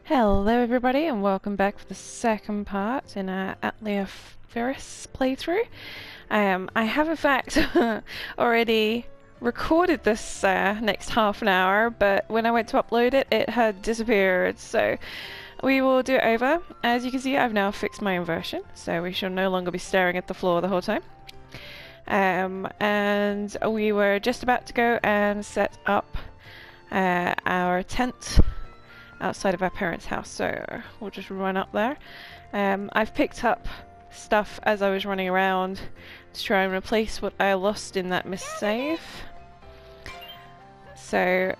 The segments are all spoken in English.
Hello everybody and welcome back for the second part in our Atelier Firis playthrough. I have in fact already recorded this next half an hour, but when I went to upload it, it had disappeared, so we will do it over. As you can see, I've now fixed my inversion, so we shall no longer be staring at the floor the whole time. And we were just about to go and set up our tent outside of our parents' house, so we'll just run up there. I've picked up stuff as I was running around to try and replace what I lost in that missave. So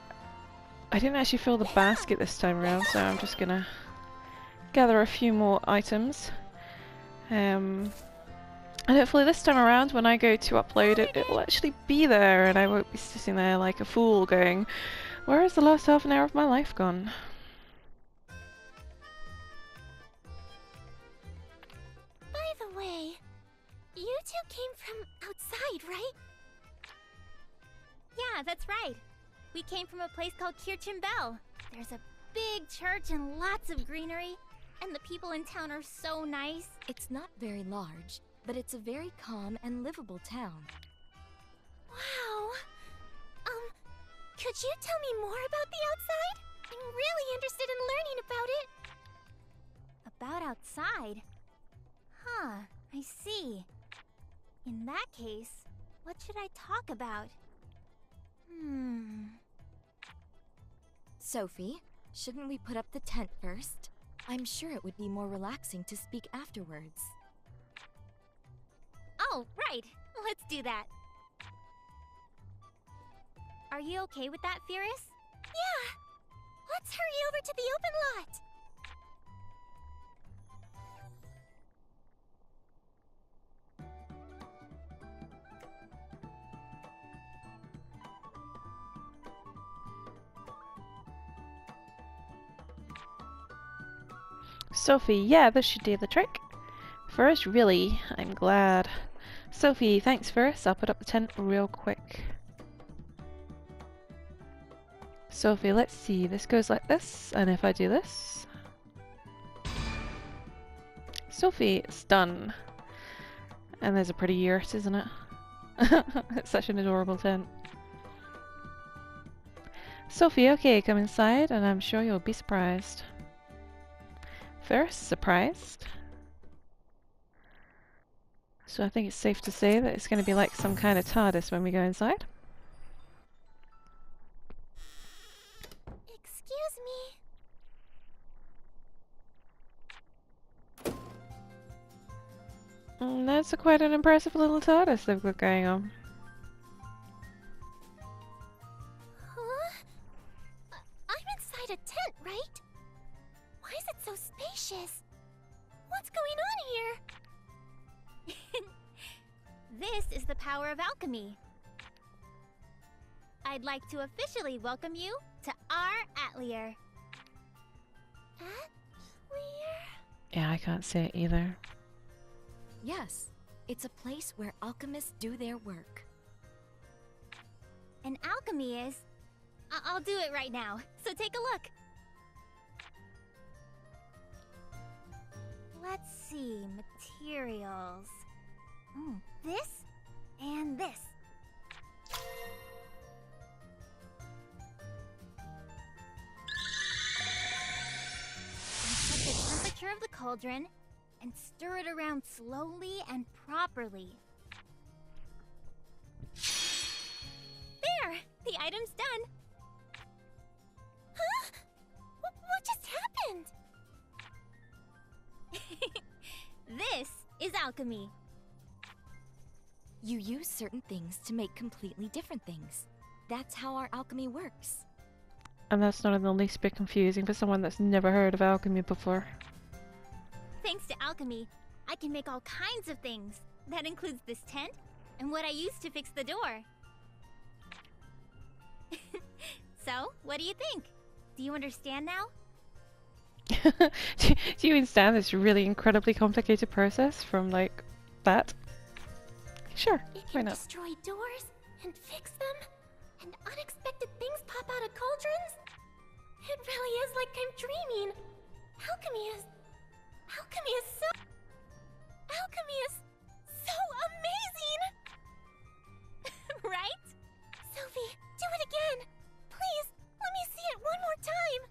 I didn't actually fill the basket this time around, so I'm just gonna gather a few more items. And hopefully this time around when I go to upload it, it'll actually be there and I won't be sitting there like a fool going, where has the last half an hour of my life gone? By the way, you two came from outside, right? Yeah, that's right. We came from a place called Kirchenbel. There's a big church and lots of greenery, and the people in town are so nice. It's not very large, but it's a very calm and livable town. Wow. Could you tell me more about the outside? I'm really interested in learning about it. About outside? Huh, I see. In that case, what should I talk about? Sophie, shouldn't we put up the tent first? I'm sure it would be more relaxing to speak afterwards. Oh, right. Let's do that. Are you okay with that, Firis? Yeah. Let's hurry over to the open lot. Sophie, yeah, this should do the trick. First, really, I'm glad. Sophie, thanks first. I'll put up the tent real quick. Sophie, let's see. This goes like this, and if I do this... Sophie, it's done. And there's a pretty yurt, isn't it? It's such an adorable tent. Sophie, okay, come inside, and I'm sure you'll be surprised. First, surprised. So I think it's safe to say that it's going to be like some kind of TARDIS when we go inside. Excuse me. That's quite an impressive little TARDIS they've got going on. Huh? I'm inside a tent, right? Why is it so spacious? What's going on here? This is the power of alchemy. I'd like to officially welcome you to our Atelier. Atelier? Yeah, I can't say it either. Yes, it's a place where alchemists do their work. And alchemy is... I'll do it right now, so take a look. Let's see, materials. This and this. And set the temperature of the cauldron and stir it around slowly and properly. There! The item's done! Huh? What just happened? This is alchemy. You use certain things to make completely different things. That's how our alchemy works. And that's not in the least bit confusing for someone that's never heard of alchemy before. Thanks to alchemy, I can make all kinds of things. That includes this tent and what I used to fix the door. So, what do you think? Do you understand now? Do you understand this really incredibly complicated process from like that? Sure, It why can not? destroy doors and fix them, and unexpected things pop out of cauldrons. It really is like I'm dreaming. Alchemy is so amazing! Right? Sophie, do it again! Please, let me see it one more time!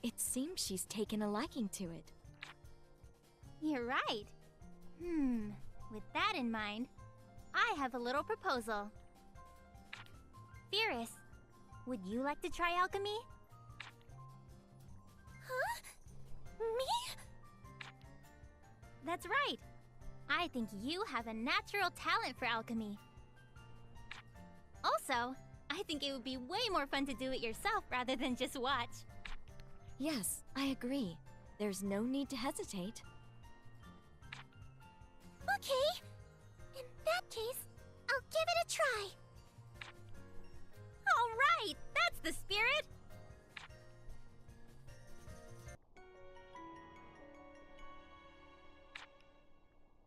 It seems she's taken a liking to it. You're right. With that in mind, I have a little proposal. Firis, would you like to try alchemy? Huh? Me? That's right. I think you have a natural talent for alchemy. Also, I think it would be way more fun to do it yourself rather than just watch. Yes, I agree. There's no need to hesitate. Okay. In that case, I'll give it a try. All right, that's the spirit.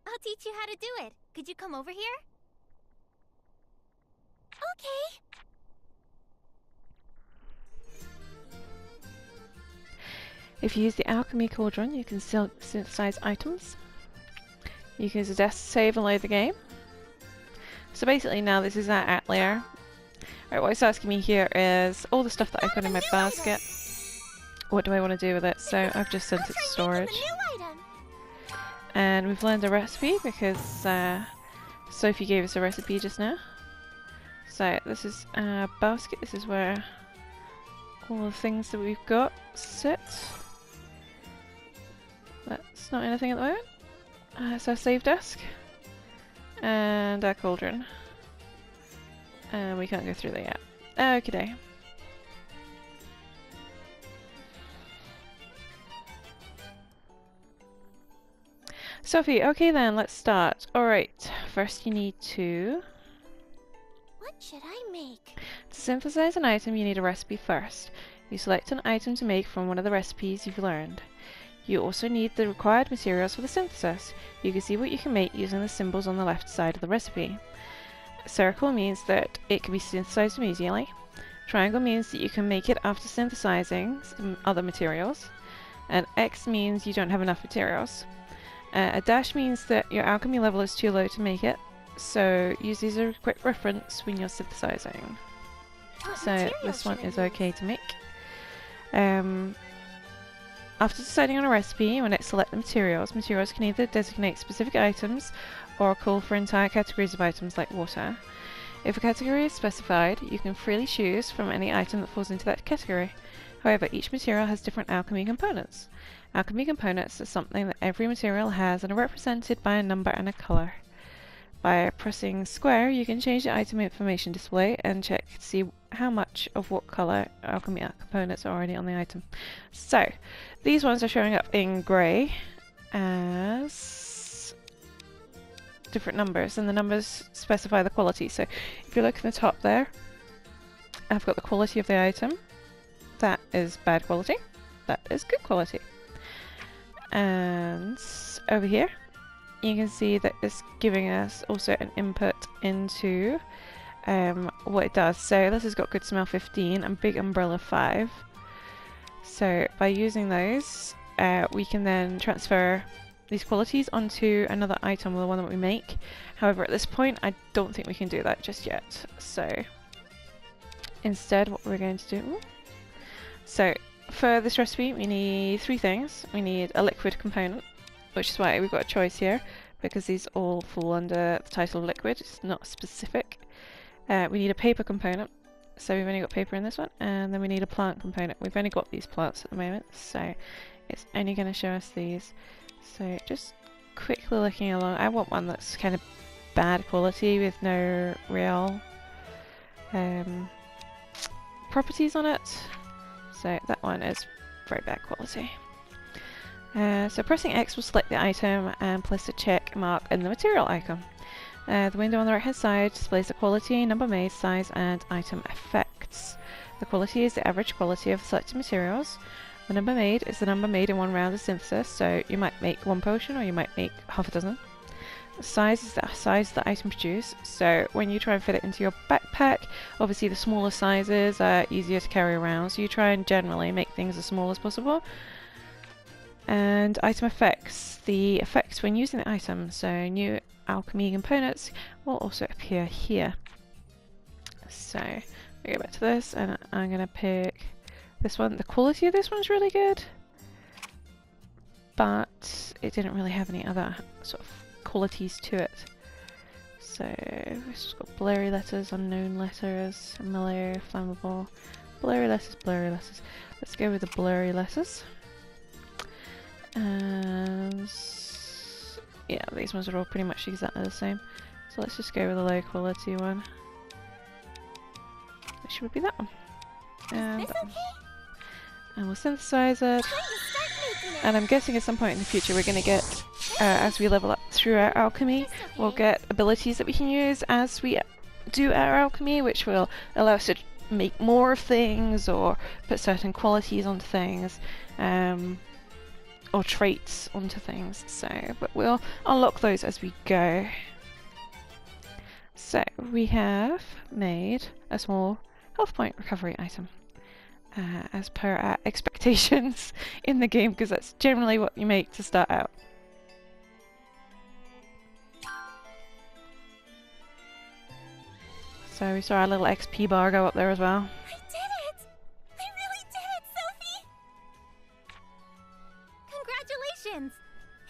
I'll teach you how to do it. Could you come over here? Okay. If you use the alchemy cauldron, you can synthesize items. You can suggest save and load the game. So basically now this is our Atelier. Right, what it's asking me here is all the stuff that I put in my basket. What do I want to do with it? So I've just sent it to storage. And we've learned a recipe because Sophie gave us a recipe just now. So this is our basket. This is where all the things that we've got sit. That's not anything at the moment. It's our save desk. And our cauldron. And we can't go through there yet. Okay. Sophie, okay then, let's start. Alright, first you need to... What should I make? To synthesize an item, you need a recipe first. You select an item to make from one of the recipes you've learned. You also need the required materials for the synthesis. You can see what you can make using the symbols on the left side of the recipe. Circle means that it can be synthesized immediately. Triangle means that you can make it after synthesizing some other materials. And X means you don't have enough materials. A dash means that your alchemy level is too low to make it, so use these as a quick reference when you're synthesizing. So this one is okay to make. After deciding on a recipe, you want to select the materials. Materials can either designate specific items or call for entire categories of items like water. If a category is specified, you can freely choose from any item that falls into that category. However, each material has different alchemy components. Alchemy components are something that every material has and are represented by a number and a colour. By pressing square, you can change the item information display and check to see how much of what colour alchemy components are already on the item. So, these ones are showing up in grey as different numbers, and the numbers specify the quality. So, if you look at the top there, I've got the quality of the item. That is bad quality. That is good quality. And over here, you can see that it's giving us also an input into what it does. So this has got good smell 15 and big umbrella 5. So by using those, we can then transfer these qualities onto another item, the one that we make. However, at this point, I don't think we can do that just yet. So instead, what we're going to do... So for this recipe, we need 3 things. We need a liquid component, which is why we've got a choice here, because these all fall under the title of liquid. It's not specific. We need a paper component, so we've only got paper in this one, and then we need a plant component. We've only got these plants at the moment, so it's only going to show us these. So just quickly looking along, I want one that's kind of bad quality with no real properties on it. So that one is very bad quality. So pressing X will select the item and place a check mark in the material icon. The window on the right hand side displays the quality, number made, size and item effects. The quality is the average quality of the selected materials. The number made is the number made in one round of synthesis, so you might make 1 potion or you might make half a dozen. The size is the size of the item produced, so when you try and fit it into your backpack, obviously the smaller sizes are easier to carry around, so you try and generally make things as small as possible. And item effects. The effects when using the item, so new alchemy components will also appear here. So we go back to this and I'm gonna pick this one. The quality of this one's really good, but it didn't really have any other sort of qualities to it. So this has got blurry letters, unknown letters, mellow, flammable, blurry letters, blurry letters. Let's go with the blurry letters. And yeah, these ones are all pretty much exactly the same. So let's just go with the low quality one. Which would be that one. And, Is this okay? and we'll synthesize it. Time to start making it. And I'm guessing at some point in the future we're going to get, as we level up through our alchemy, Just okay. we'll get abilities that we can use as we do our alchemy, which will allow us to make more of things or put certain qualities onto things. Or traits onto things, so, but we'll unlock those as we go. So we have made a small health point recovery item, as per our expectations in the game, because that's generally what you make to start out. So we saw our little XP bar go up there as well. I did it! I really did it, Sophie! Congratulations!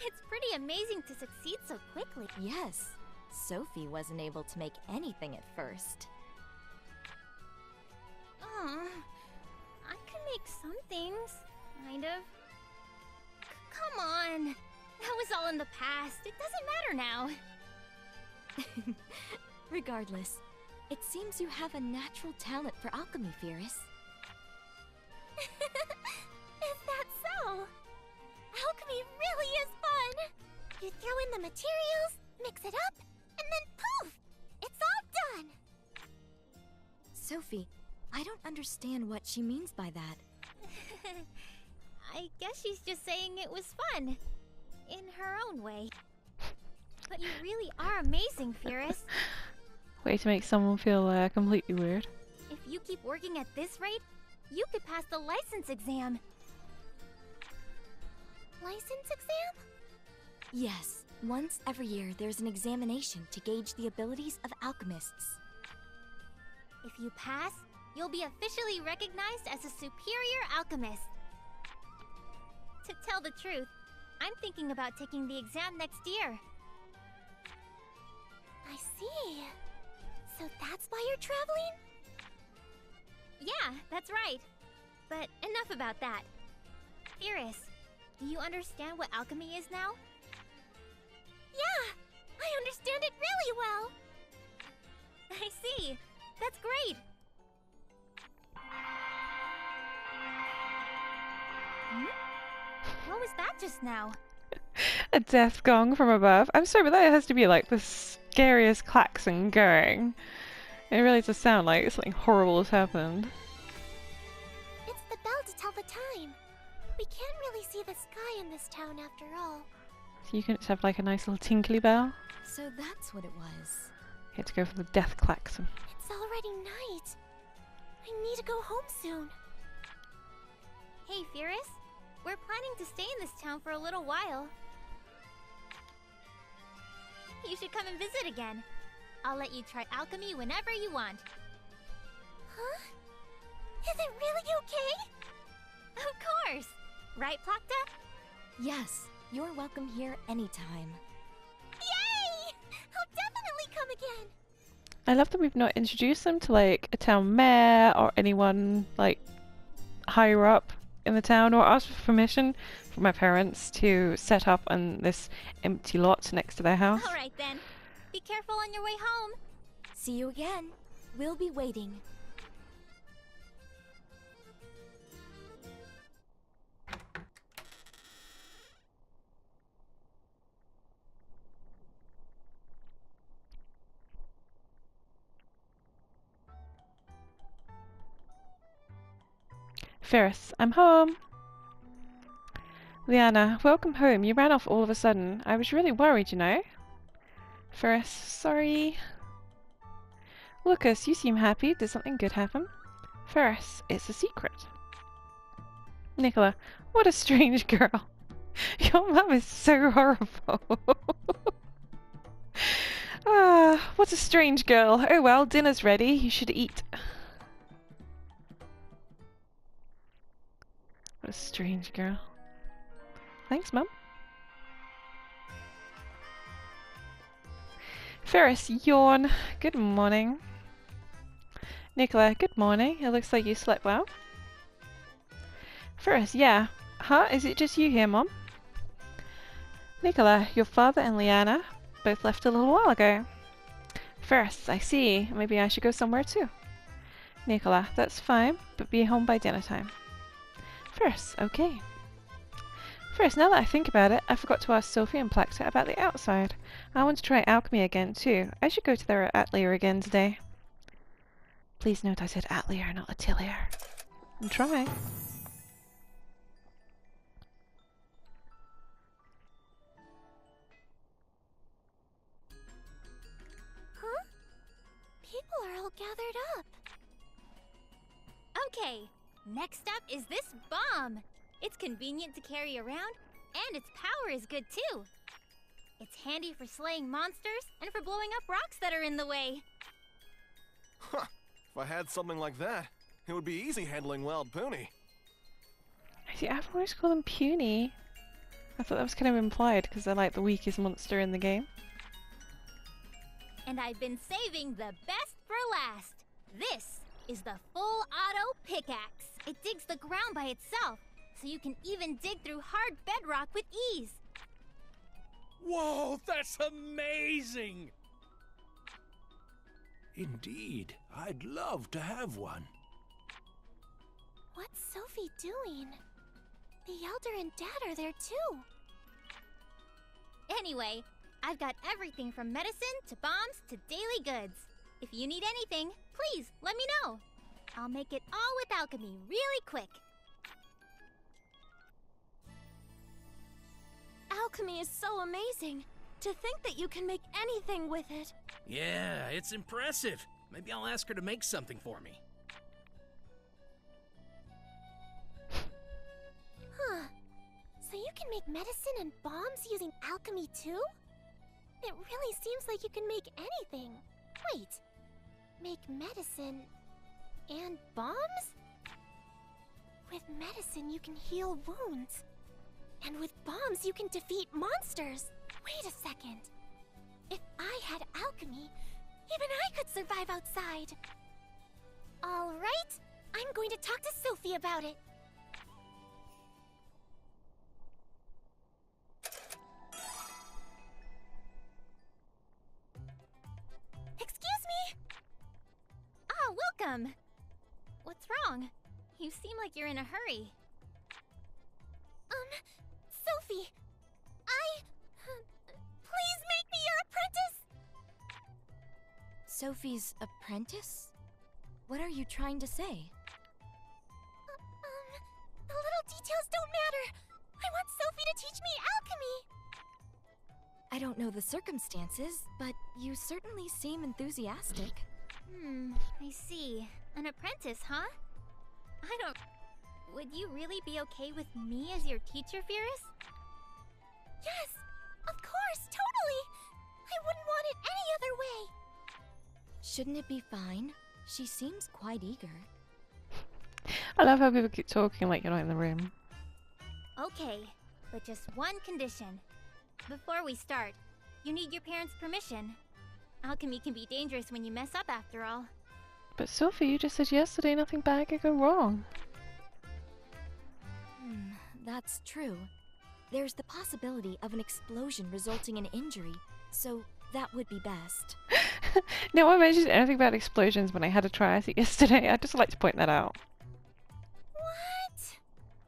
It's pretty amazing to succeed so quickly. Yes, Sophie wasn't able to make anything at first. I can make some things, kind of. Come on! That was all in the past. It doesn't matter now. Regardless, it seems you have a natural talent for alchemy, Firis. Is that so? Alchemy really is fun! You throw in the materials, mix it up, and then poof! It's all done! Sophie, I don't understand what she means by that. I guess she's just saying it was fun. In her own way. But you really are amazing, Firis. Way to make someone feel completely weird. If you keep working at this rate, you could pass the license exam. License exam? Yes, once every year there's an examination to gauge the abilities of alchemists. If you pass, you'll be officially recognized as a superior alchemist. To tell the truth, I'm thinking about taking the exam next year. I see. So that's why you're traveling? Yeah, that's right. But enough about that. Firis, do you understand what alchemy is now? Yeah! I understand it really well! I see. That's great. What was that just now? A death gong from above. I'm sorry, but that has to be like the scariest klaxon going. It really does sound like something horrible has happened. It's the bell to tell the time. We can't really see the sky in this town after all. So you can just have like a nice little tinkly bell. So that's what it was. You have to go for the death klaxon. It's already night. I need to go home soon. Hey, Firis. We're planning to stay in this town for a little while. You should come and visit again. I'll let you try alchemy whenever you want. Huh? Is it really okay? Of course! Right, Plakta? Yes, you're welcome here anytime. Yay! I'll definitely come again! I love that we've not introduced them to like a town mayor or anyone like higher up in the town, or asked for permission from my parents to set up on this empty lot next to their house. Alright then. Be careful on your way home. See you again. We'll be waiting. Firis, I'm home! Liana, welcome home. You ran off all of a sudden. I was really worried, you know. Firis, sorry. Lucas, you seem happy. Did something good happen? Firis, it's a secret. Nicola, what a strange girl. Your mum is so horrible. Ah, what a strange girl. Oh well, dinner's ready. You should eat. What a strange girl. Thanks, Mum. Firis, yawn. Good morning. Nicola, good morning. It looks like you slept well. Firis, yeah. Huh? Is it just you here, Mom? Nicola, your father and Liana both left a little while ago. Firis, I see. Maybe I should go somewhere too. Nicola, that's fine, but be home by dinner time. Firis, okay. Firis, now that I think about it, I forgot to ask Sophie and Plecta about the outside. I want to try alchemy again too. I should go to their atelier again today. Please note I said atelier, not atelier. I'm trying. Huh? People are all gathered up. Okay, next up is this bomb. It's convenient to carry around, and its power is good too. It's handy for slaying monsters and for blowing up rocks that are in the way. Huh. If I had something like that, it would be easy handling Wild Pony. See, I've always called them puny. I thought that was kind of implied because they're like the weakest monster in the game. And I've been saving the best for last. This is the full auto pickaxe. It digs the ground by itself, so you can even dig through hard bedrock with ease. Whoa, that's amazing! Indeed, I'd love to have one. What's Sophie doing? The Elder and Dad are there too. Anyway, I've got everything from medicine to bombs to daily goods. If you need anything, please let me know. I'll make it all with alchemy really quick. Alchemy is so amazing. To think that you can make anything with it. Yeah, it's impressive. Maybe I'll ask her to make something for me. Huh. So you can make medicine and bombs using alchemy too? It really seems like you can make anything. Wait. Make medicine and bombs? With medicine you can heal wounds. And with bombs you can defeat monsters. Wait a second. If I had alchemy, even I could survive outside. All right, I'm going to talk to Sophie about it. Excuse me? Ah, welcome. What's wrong? You seem like you're in a hurry. Sophie, please make me your apprentice! Sophie's apprentice? What are you trying to say? The little details don't matter. I want Sophie to teach me alchemy. I don't know the circumstances, but you certainly seem enthusiastic. I see. An apprentice, huh? I don't... Would you really be okay with me as your teacher, Firis? Yes, of course, totally. I wouldn't want it any other way. Shouldn't it be fine? She seems quite eager. I love how people keep talking like you're not in the room. Okay, but just one condition. Before we start, you need your parents' permission. Alchemy can be dangerous when you mess up after all. But Sophie, you just said yesterday nothing bad could go wrong. That's true. There's the possibility of an explosion resulting in injury, so that would be best. No one mentioned anything about explosions when I had a triathlete yesterday. I'd just like to point that out. What?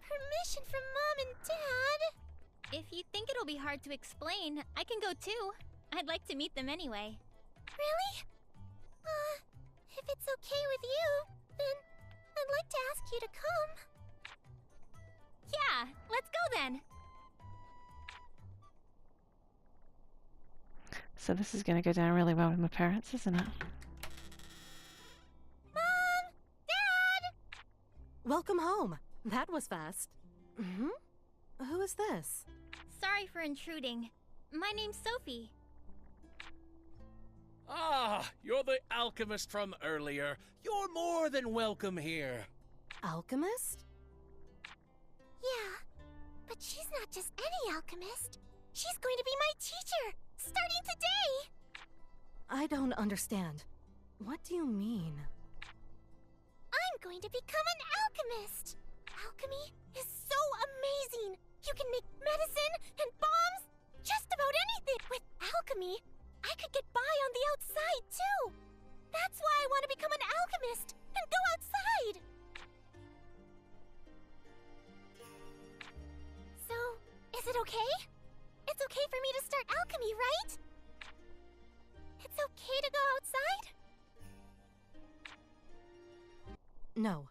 Permission from Mom and Dad? If you think it'll be hard to explain, I can go too. I'd like to meet them anyway. Really? If it's okay with you, then I'd like to ask you to come. Yeah, let's go then. So this is going to go down really well with my parents, isn't it? Mom! Dad! Welcome home. That was fast. Who is this? Sorry for intruding. My name's Sophie. Ah, you're the alchemist from earlier. You're more than welcome here. Alchemist? Yeah, but she's not just any alchemist. She's going to be my teacher, starting today! I don't understand. What do you mean? I'm going to become an alchemist! Alchemy is so amazing! You can make medicine and bombs, just about anything! With alchemy, I could get by on the outside, too! That's why I want to become an alchemist and go outside! So, is it okay? It's okay for me to start alchemy, right? It's okay to go outside? No.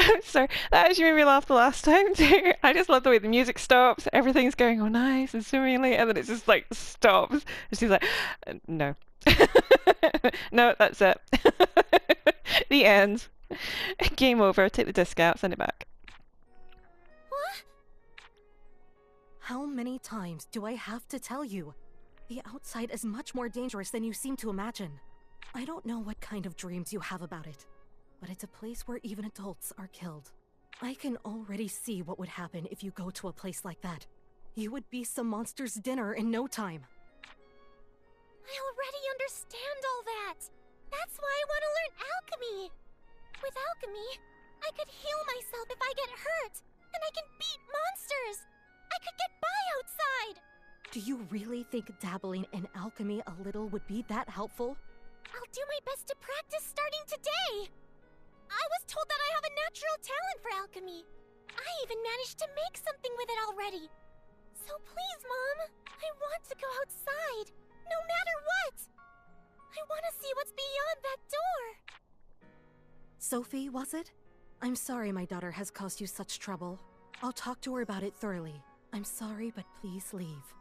I'm sorry, that actually made me laugh the last time too. I just love the way the music stops, everything's going all nice and swimmingly, and then it just like stops. And she's like, no. No, that's it. The end. Game over, take the disc out, send it back. What? How many times do I have to tell you? The outside is much more dangerous than you seem to imagine. I don't know what kind of dreams you have about it, but it's a place where even adults are killed. I can already see what would happen if you go to a place like that. You would be some monster's dinner in no time. I already understand all that. That's why I want to learn alchemy. With alchemy, I could heal myself if I get hurt, and I can beat monsters. I could get by outside. Do you really think dabbling in alchemy a little would be that helpful? I'll do my best to practice starting today. I was told that I have a natural talent for alchemy. I even managed to make something with it already. So please, Mom, I want to go outside, no matter what. I want to see what's beyond that door. Sophie, was it? I'm sorry my daughter has caused you such trouble. I'll talk to her about it thoroughly. I'm sorry, but please leave.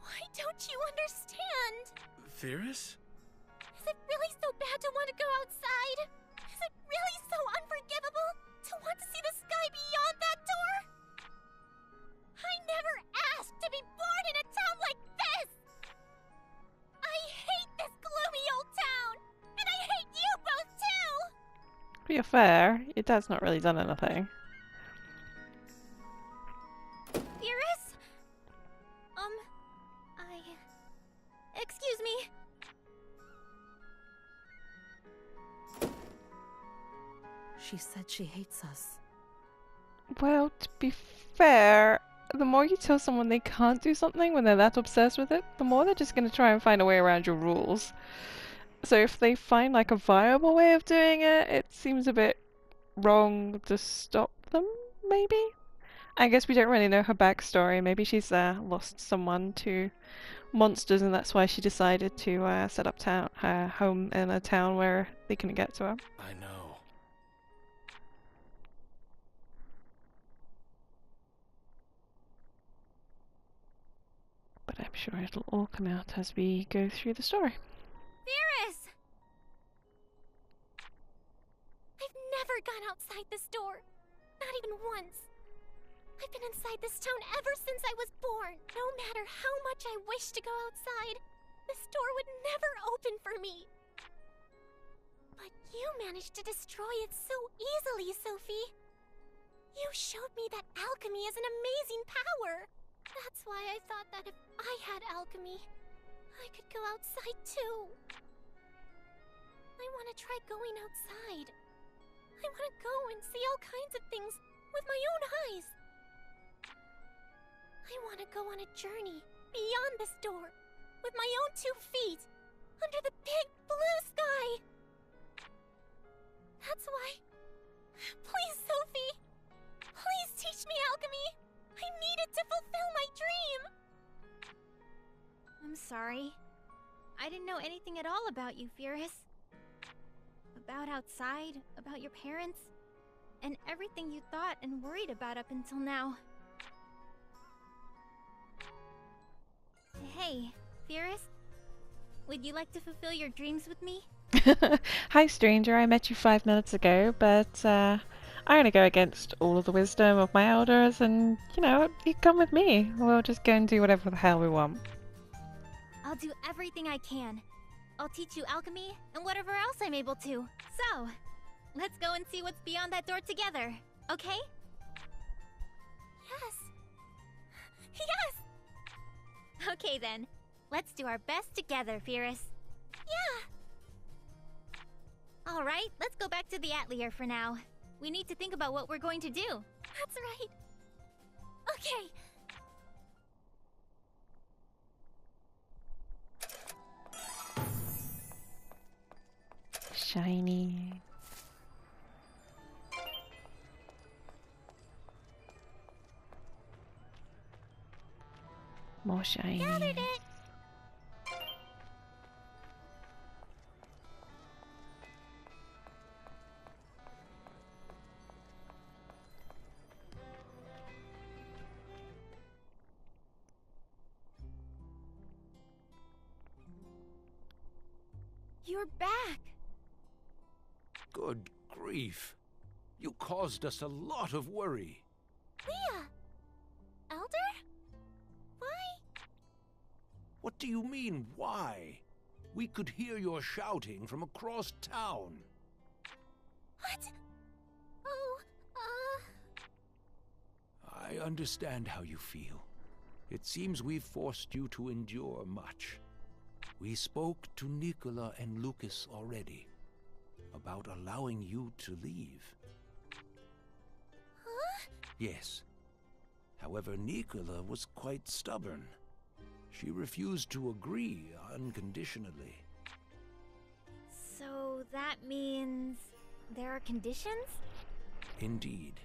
Why don't you understand? Firis? Is it really so bad to want to go outside? Is it really so unforgivable to want to see the sky beyond that door? I never asked to be born in a town like this! I hate this gloomy old town! And I hate you both too! To be fair, your dad's not really done anything. Firis? Excuse me. She said she hates us. Well, to be fair, the more you tell someone they can't do something when they're that obsessed with it, the more they're just going to try and find a way around your rules. So if they find like a viable way of doing it, it seems a bit wrong to stop them, maybe? I guess we don't really know her backstory. Maybe she's lost someone to monsters and that's why she decided to set up her home in a town where they couldn't get to her. I know. But I'm sure it'll all come out as we go through the story. Firis! I've never gone outside this door. Not even once. I've been inside this town ever since I was born. No matter how much I wish to go outside, this door would never open for me. But you managed to destroy it so easily, Sophie. You showed me that alchemy is an amazing power. That's why I thought that if I had alchemy, I could go outside too. I want to try going outside. I want to go and see all kinds of things with my own eyes. I want to go on a journey beyond this door, with my own 2 feet, under the big blue sky. That's why... Please, Sophie! Please teach me alchemy! I need it to fulfill my dream! I'm sorry. I didn't know anything at all about you, Firis. About outside, about your parents, and everything you thought and worried about up until now. Hey, Firis? Would you like to fulfill your dreams with me? Hi, stranger. I met you 5 minutes ago, but I'm gonna go against all of the wisdom of my elders, and you know, you come with me. We'll just go and do whatever the hell we want. I'll do everything I can. I'll teach you alchemy and whatever else I'm able to. So, let's go and see what's beyond that door together, okay? Yes. Yes! Okay then. Let's do our best together, Firis. Yeah! Alright, let's go back to the Atelier for now. We need to think about what we're going to do. That's right. Okay. Shiny. More shiny. Gathered it. You're back! Good grief. You caused us a lot of worry. Leah! Elder? Why? What do you mean, why? We could hear your shouting from across town. What? Oh, I understand how you feel. It seems we've forced you to endure much. We spoke to Nicola and Lucas already about allowing you to leave. Huh? Yes. However, Nicola was quite stubborn. She refused to agree unconditionally. So that means there are conditions? Indeed.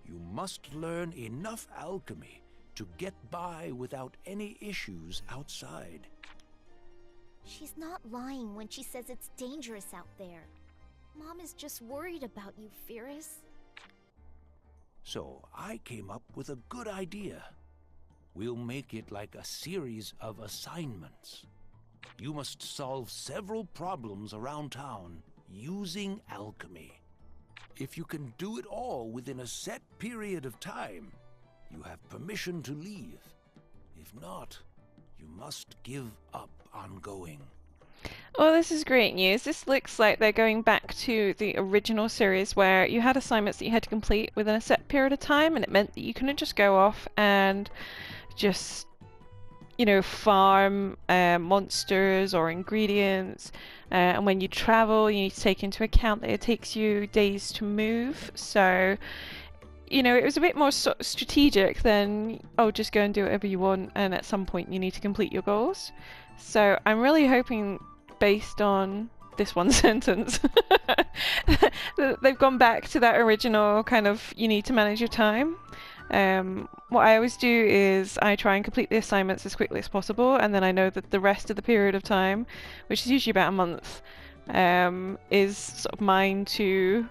You must learn enough alchemy to get by without any issues outside. She's not lying when she says it's dangerous out there. Mom is just worried about you, Firis. So I came up with a good idea. We'll make it like a series of assignments. You must solve several problems around town using alchemy. If you can do it all within a set period of time, you have permission to leave. If not, you must give up on going. Well, this is great news. This looks like they're going back to the original series where you had assignments that you had to complete within a set period of time, and it meant that you couldn't just go off and just, you know, farm monsters or ingredients. And when you travel, you need to take into account that it takes you days to move. So, you know, it was a bit more strategic than, oh, just go and do whatever you want, and at some point you need to complete your goals. So I'm really hoping, based on this one sentence, that they've gone back to that original kind of, you need to manage your time. What I always do is I try and complete the assignments as quickly as possible, and then I know that the rest of the period of time, which is usually about a month, is sort of mine to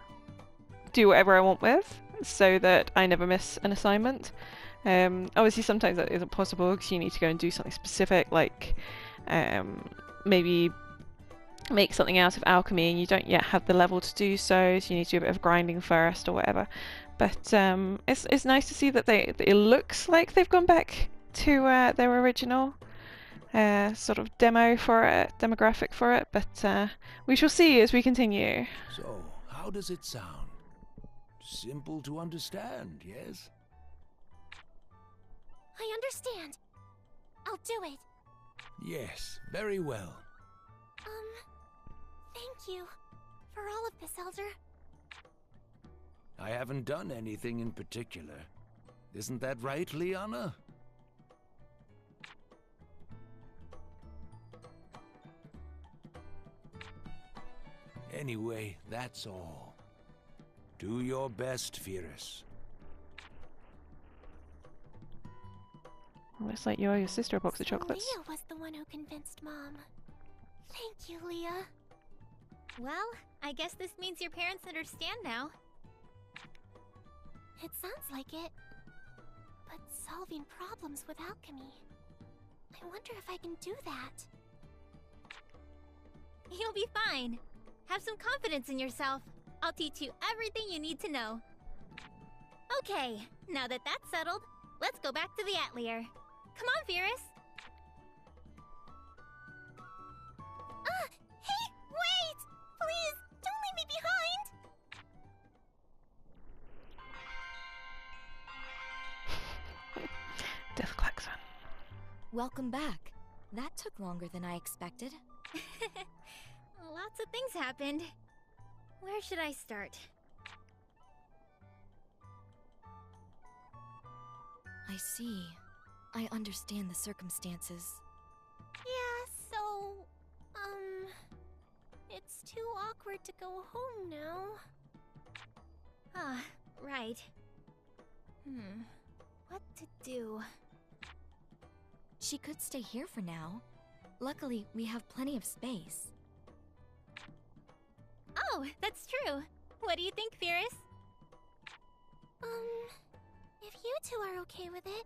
do whatever I want with, so that I never miss an assignment. Obviously sometimes that isn't possible because you need to go and do something specific, like maybe make something out of alchemy and you don't yet have the level to do so, so you need to do a bit of grinding first or whatever. But it's nice to see that it looks like they've gone back to their original sort of demographic for it, but we shall see as we continue. So, how does it sound? Simple to understand, yes? I understand. I'll do it. Yes, very well. Thank you for all of this, Elder. I haven't done anything in particular. Isn't that right, Liana? Anyway, that's all. Do your best, Firis. Looks like you owe your sister a box of chocolates. Leah was the one who convinced Mom. Thank you, Leah. Well, I guess this means your parents understand now. It sounds like it. But solving problems with alchemy. I wonder if I can do that. You'll be fine. Have some confidence in yourself. I'll teach you everything you need to know. Okay, now that that's settled, let's go back to the Atelier. Come on, Firis. Hey, wait! Please, don't leave me behind! Death klaxon. Welcome back. That took longer than I expected. Lots of things happened. Where should I start? I see. I understand the circumstances. Yeah, so... It's too awkward to go home now. Ah, right. What to do? She could stay here for now. Luckily, we have plenty of space. Oh, that's true. What do you think, Firis? If you two are okay with it,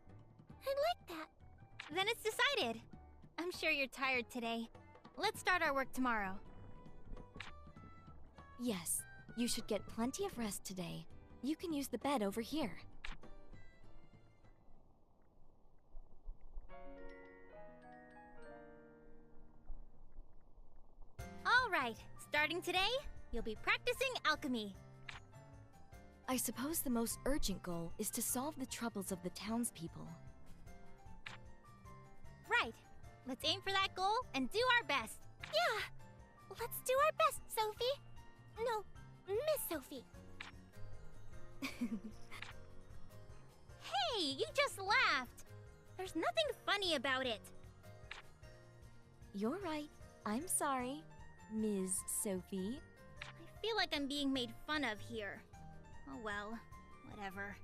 I'd like that. Then it's decided. I'm sure you're tired today. Let's start our work tomorrow. Yes, you should get plenty of rest today. You can use the bed over here. All right, starting today, you'll be practicing alchemy. I suppose the most urgent goal is to solve the troubles of the townspeople. Right. Let's aim for that goal and do our best. Yeah! Let's do our best, Sophie! No, Miss Sophie. Hey, you just laughed. There's nothing funny about it. You're right. I'm sorry, Ms. Sophie. I feel like I'm being made fun of here. Oh well, whatever.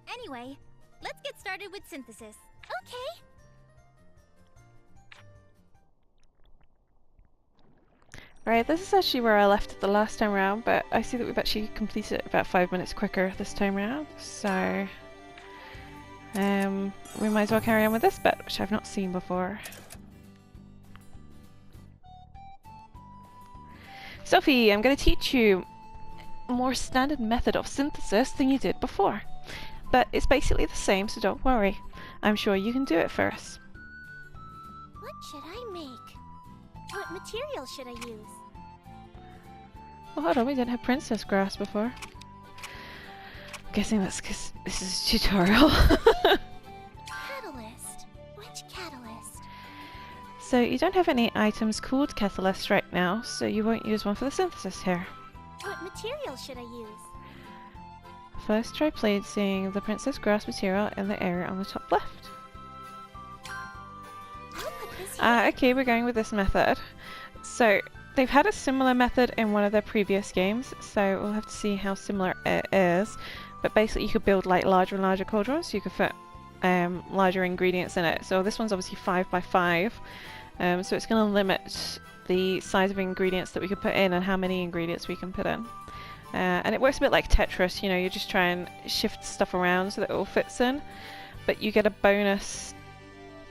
Anyway, let's get started with synthesis. Okay. Right, this is actually where I left it the last time around, but I see that we've actually completed it about 5 minutes quicker this time around, so we might as well carry on with this bit, which I've not seen before. Sophie, I'm going to teach you a more standard method of synthesis than you did before, but it's basically the same, so don't worry. I'm sure you can do it for us. What should I make? What material should I use? Well, hold on, we didn't have princess grass before. I'm guessing that's because this is a tutorial. Catalyst. Which catalyst? So you don't have any items called catalyst right now, so you won't use one for the synthesis here. What material should I use? First try placing the princess grass material in the area on the top left. I'll put this here. Okay, we're going with this method. So they've had a similar method in one of their previous games, so we'll have to see how similar it is. But basically you could build like larger and larger cauldrons, so you could fit larger ingredients in it. So this one's obviously 5 by 5, so it's going to limit the size of ingredients that we could put in and how many ingredients we can put in. And it works a bit like Tetris, you know, you just try and shift stuff around so that it all fits in, but you get a bonus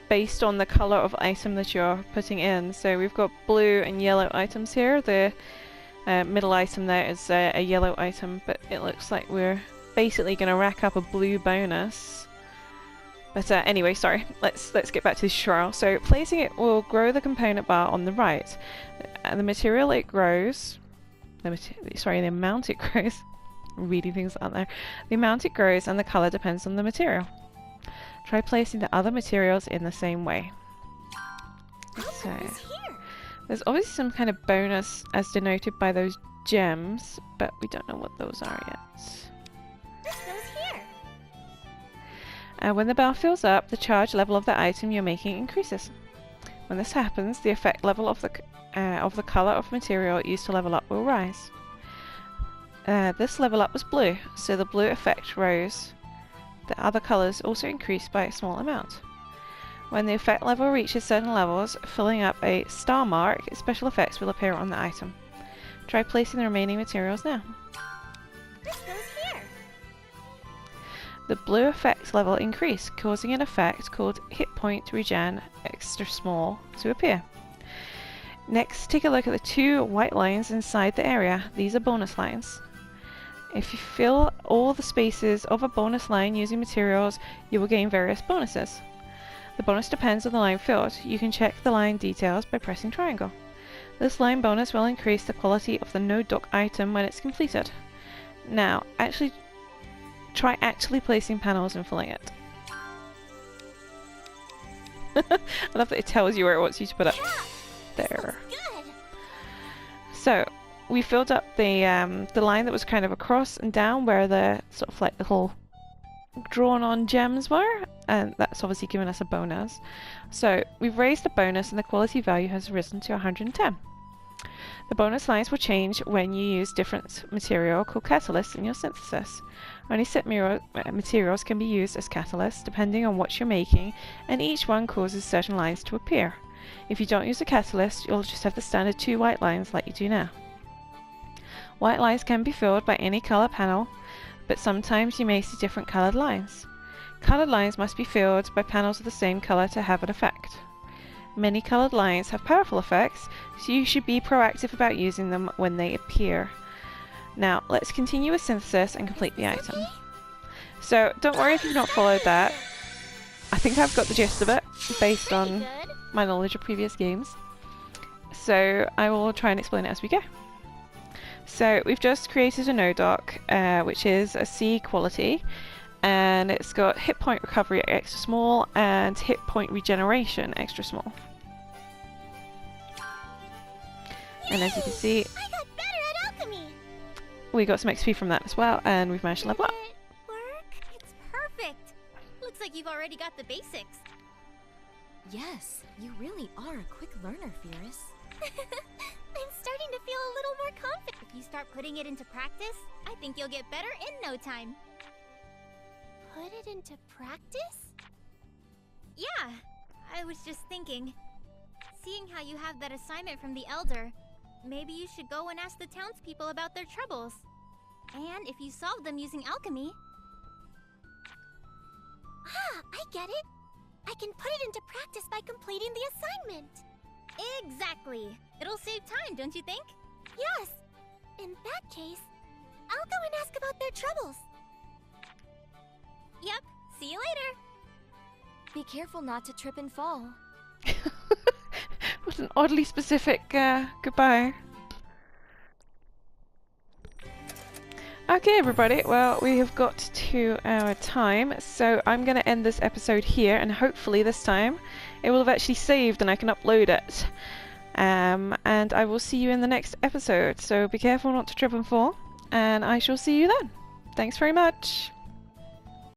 based on the colour of item that you're putting in. So we've got blue and yellow items here. The middle item there is a yellow item, but it looks like we're basically going to rack up a blue bonus. But anyway, sorry, let's get back to the tutorial. So placing it will grow the component bar on the right. The material it grows, the amount it grows, I'm reading things out there. The amount it grows and the colour depends on the material. Try placing the other materials in the same way. I'll So put this here. there's obviously some kind of bonus as denoted by those gems, but we don't know what those are yet. This goes here. When the bar fills up, the charge level of the item you're making increases. When this happens, the effect level of the colour of material used to level up will rise. This level up was blue, so the blue effect rose. The other colours also increased by a small amount. When the effect level reaches certain levels, filling up a star mark, special effects will appear on the item. Try placing the remaining materials now. This goes here. The blue effect level increased, causing an effect called Hit Point Regen Extra Small to appear. Next, take a look at the 2 white lines inside the area. These are bonus lines. If you fill all the spaces of a bonus line using materials, you will gain various bonuses. The bonus depends on the line filled. You can check the line details by pressing triangle. This line bonus will increase the quality of the node dock item when it's completed. Now, try actually placing panels and filling it. I love that it tells you where it wants you to put it. There. So, we filled up the line that was kind of across and down where the sort of like little drawn on gems were, and that's obviously given us a bonus. So we've raised the bonus and the quality value has risen to 110. The bonus lines will change when you use different material called catalysts in your synthesis. Only set materials can be used as catalysts depending on what you're making, and each one causes certain lines to appear. If you don't use a catalyst, you'll just have the standard 2 white lines like you do now. White lines can be filled by any color panel, but sometimes you may see different colored lines. Colored lines must be filled by panels of the same color to have an effect. Many colored lines have powerful effects, so you should be proactive about using them when they appear. Now, let's continue with synthesis and complete the item. So, don't worry if you've not followed that. I think I've got the gist of it, based on my knowledge of previous games. So, I will try and explain it as we go. So we've just created a node dock, which is a C quality, and it's got hit point recovery extra small and hit point regeneration extra small. And as you can see, I got better at alchemy. We got some XP from that as well, and we've managed to level up. Did it work? It's perfect. Looks like you've already got the basics. Yes, you really are a quick learner, Firis. I'm starting to feel a little more confident. If you start putting it into practice, I think you'll get better in no time. Put it into practice? Yeah, I was just thinking. Seeing how you have that assignment from the Elder, maybe you should go and ask the townspeople about their troubles. And if you solve them using alchemy... Ah, I get it. I can put it into practice by completing the assignment. Exactly. It'll save time, don't you think? Yes. In that case, I'll go and ask about their troubles. Yep. See you later. Be careful not to trip and fall. What an oddly specific goodbye. Okay everybody, well we have got to our time, so I'm going to end this episode here, and hopefully this time it will have actually saved and I can upload it. And I will see you in the next episode, so be careful not to trip and fall, and I shall see you then. Thanks very much.